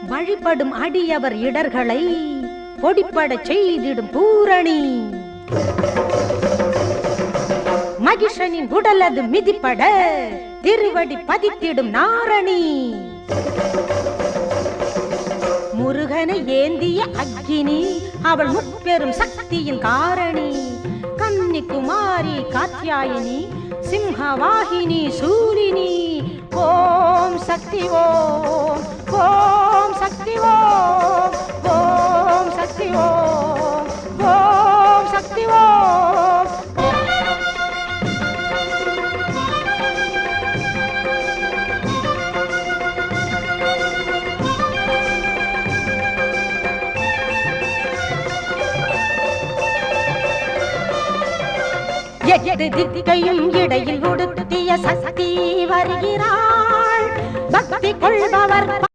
வழிபடும் அடியவர் இடர்களை பொடிப்பட செய்திடும் பூரணி. மகிஷனின் உடலது மிதிப்பட திருவடி பதித்திடும் நாரணி. முருகனை ஏந்திய அக்கினி அவள் முப்பெரும் சக்தியின் காரணி. கன்னிகுமாரி காத்யாயினி சிம்ஹவாகினி சூரினி. ஓம் சக்தி ஓம் ஓம் சக்தி ஓம் ஓம் சக்தி ஓம் ஓம் சக்தி ஓம். எட்டு திக்கையும் இடையில் உடுத்திய சக்தி வருகிறாள். பக்தி கொள்பவர்